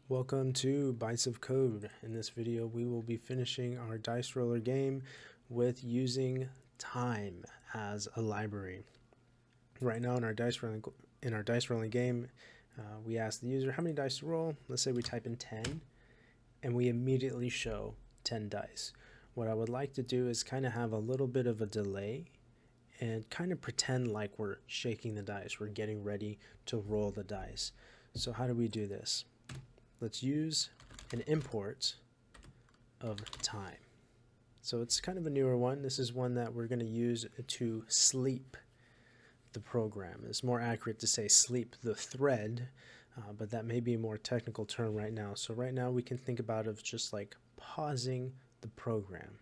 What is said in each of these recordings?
Welcome to Bytes of Code. In this video, we will be finishing our dice roller game with using time as a library. Right now in our dice rolling game, we ask the user how many dice to roll. Let's say we type in 10, and we immediately show 10 dice. What I would like to do is kind of have a little bit of a delay and kind of pretend like we're shaking the dice. We're getting ready to roll the dice. So how do we do this? Let's use an import of time. So it's kind of a newer one. This is one that we're going to use to sleep the program. It's more accurate to say sleep the thread, but that may be a more technical term right now. So right now we can think about it as just like pausing the program.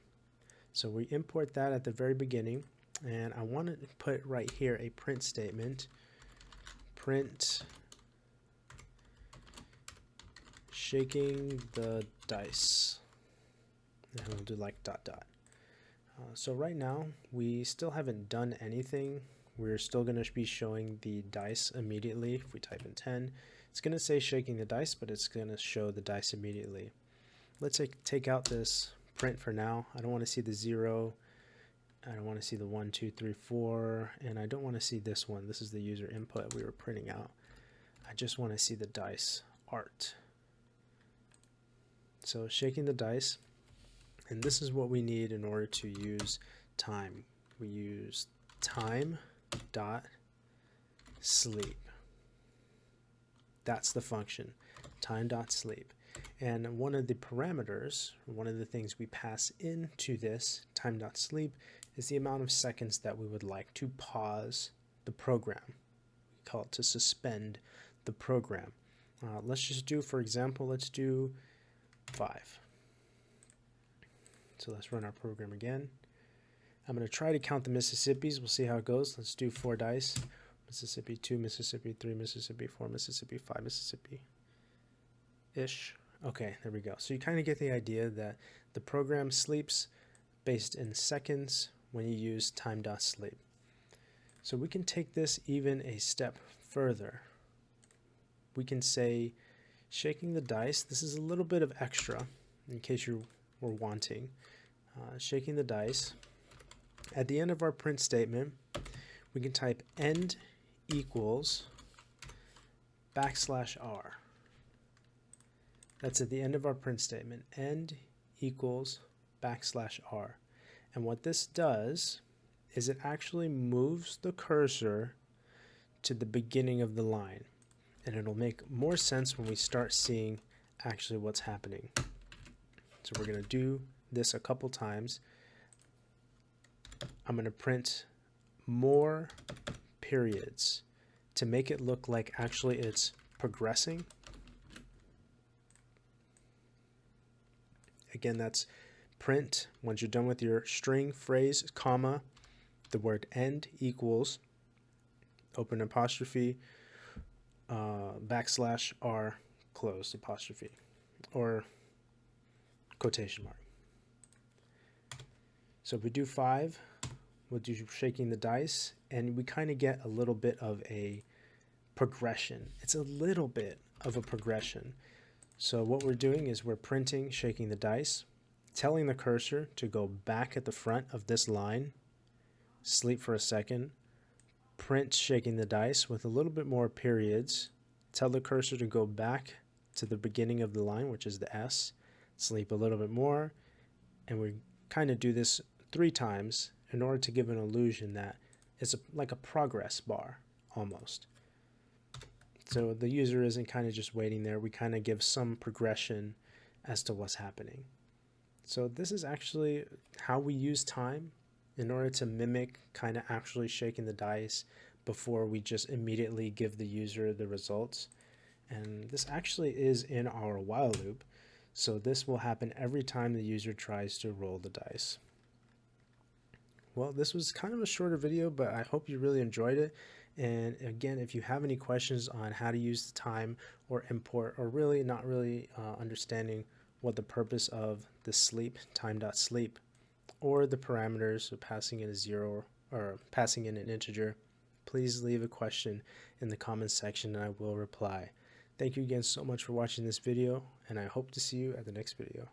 So we import that at the very beginning, and I want to put right here a print statement. Print shaking the dice, and we'll do like ... So right now we still haven't done anything. We're still going to be showing the dice immediately. If we type in 10, it's going to say shaking the dice, but it's going to show the dice immediately. Let's take out this print for now. I don't want to see the 0. I don't want to see the 1, 2, 3, 4, and I don't want to see this one. This is the user input we were printing out. I just want to see the dice art. So shaking the dice, and this is what we need in order to use time. We use time dot sleep. That's the function, time dot sleep. And one of the parameters, one of the things we pass into this time dot sleep is the amount of seconds that we would like to pause the program. We call it to suspend the program. Let's just do, for example, let's do 5. So let's run our program again. I'm going to try to count the Mississippis. We'll see how it goes. Let's do 4 dice. Mississippi 2, Mississippi 3, Mississippi 4, Mississippi 5, Mississippi-ish. Okay, there we go. So you kind of get the idea that the program sleeps based in seconds when you use time.sleep. So we can take this even a step further. We can say shaking the dice. This is a little bit of extra in case you were wanting. Shaking the dice. At the end of our print statement, we can type end equals \r. That's at the end of our print statement. End equals \r. And what this does is it actually moves the cursor to the beginning of the line. And it'll make more sense when we start seeing actually what's happening. So we're going to do this a couple times. I'm going to print more periods to make it look like actually it's progressing. Again, that's print, once you're done with your string, phrase, comma, the word end equals, open apostrophe, \r, closed apostrophe, or quotation mark. So if we do 5, we'll do shaking the dice, and we kind of get a little bit of a progression. It's a little bit of a progression. So what we're doing is we're printing shaking the dice, telling the cursor to go back at the front of this line, sleep for a second, print shaking the dice with a little bit more periods, tell the cursor to go back to the beginning of the line, which is the S, sleep a little bit more, and we kind of do this 3 times in order to give an illusion that it's like a progress bar almost. So the user isn't kind of just waiting there. We kind of give some progression as to what's happening. So this is actually how we use time in order to mimic kind of actually shaking the dice before we just immediately give the user the results. And this actually is in our while loop. So this will happen every time the user tries to roll the dice. Well, this was kind of a shorter video, but I hope you really enjoyed it. And again, if you have any questions on how to use the time or import, or really not really understanding what the purpose of the sleep, time.sleep, or the parameters of passing in a 0 or passing in an integer, please leave a question in the comments section and I will reply. Thank you again so much for watching this video, and I hope to see you at the next video.